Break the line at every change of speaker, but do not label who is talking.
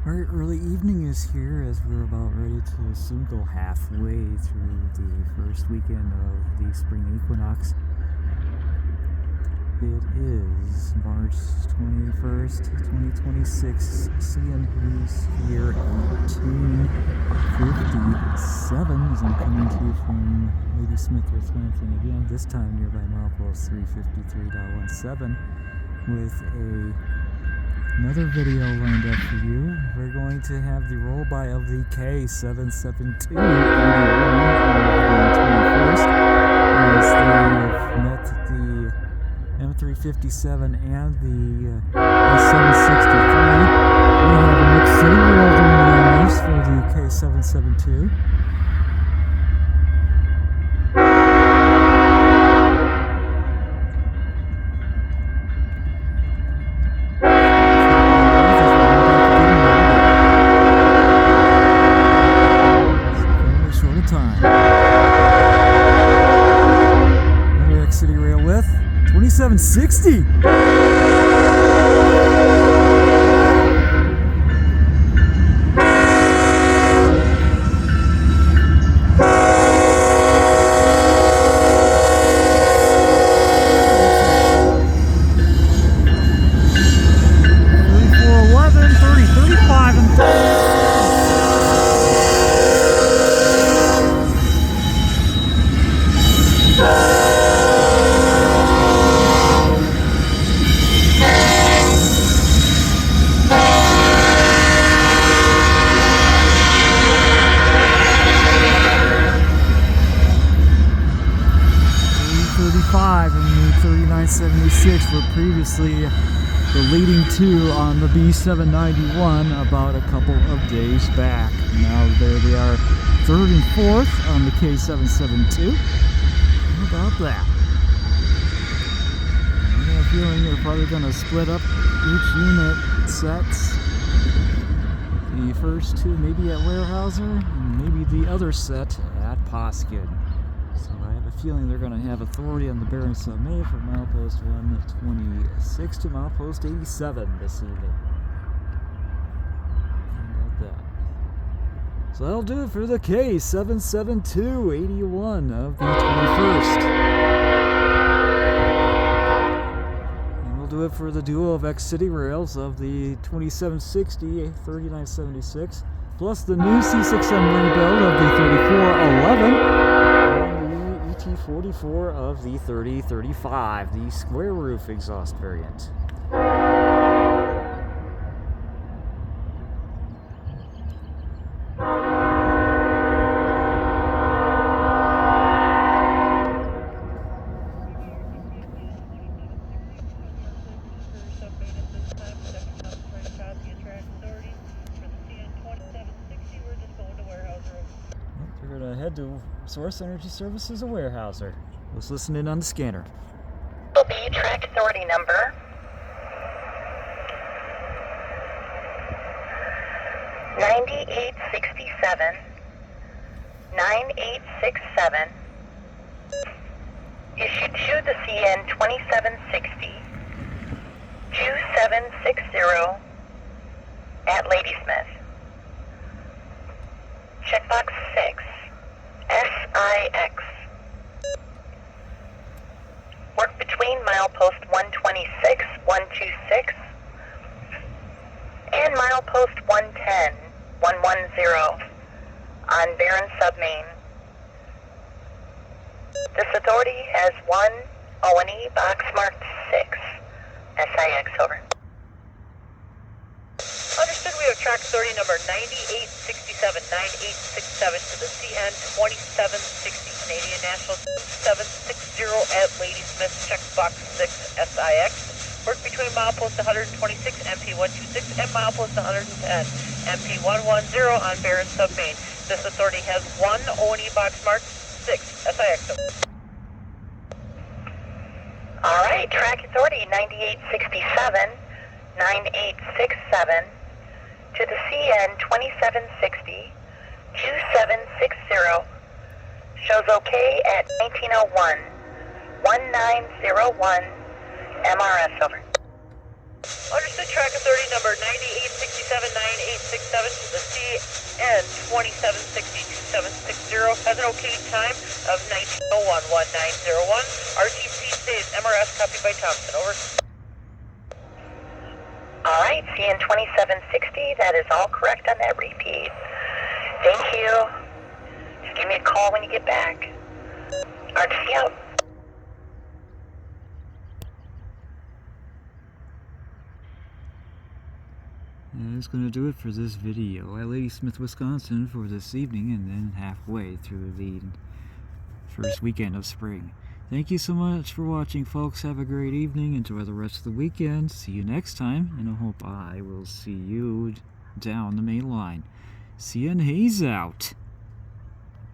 Our early evening is here as we're about ready to soon go halfway through the first weekend of the spring equinox. It is March 21st, 2026. Seeing who's here at 2:57 as I'm coming to you from Ladysmith, Wisconsin again, this time nearby milepost 353.17 with another video lined up for you. We're going to have the roll-by of the K772 81 of the 21st as they have met the M357 and the A763. We have an Ex-Citirail doing the honors for the K772. Another Ex-Citirail with 2760. And the 3976 were previously the leading two on the B791 about a couple of days back. Now there they are, third and fourth on the K772. How about that? I have a feeling they're probably going to split up each unit sets. The first two maybe at Weyerhaeuser, and maybe the other set at Poskin. So I have a feeling they're going to have authority on the Barron Sub-May from milepost 126 to milepost 87 this evening. How about that? So that'll do it for the K772 81 of the 21st. And we'll do it for the duo of Ex-Citirails of the 2760 3976, plus the new C6M rebuild of the 3411. 44 of the 3035, the square roof exhaust variant. We're going to head to Source Energy Services of Weyerhaeuser. Let's listen in on the scanner.
Will be track authority number 9867 9867, issued to the CN 2760 2760 at Ladysmith. Checkbox 6, SIX. Work between milepost 126, 126 and milepost 110, 110 on Barron Sub-Main. This authority has one O&E box marked 6, SIX, over.
Understood, we have track 30 number 9867 9867 to the CN 2760 Canadian National 760 at Ladysmith, checkbox 6 SIX. Work between milepost 126 MP 126 and milepost 110 MP 110 on Barron Sub-Main. This authority has one O&E box marked 6 SIX.
Alright, track authority 9867 9867 to the CN 2760 2760, shows okay at 1901 1901 MRS, over.
Understood, track authority number 9867 9867 to the CN 2760-2760. Has an okay time of 1901-1901. RTC stays MRS, copied by Thompson. Over.
All right, CN 2760, that is all correct on that repeat. Thank you. Just give me a call when you get back. RTC out.
And that's going to do it for this video at Ladysmith, Wisconsin for this evening, and then halfway through the first weekend of spring. Thank you so much for watching, folks. Have a great evening. Enjoy the rest of the weekend. See you next time, and I hope I will see you down the main line. CN Hayes out.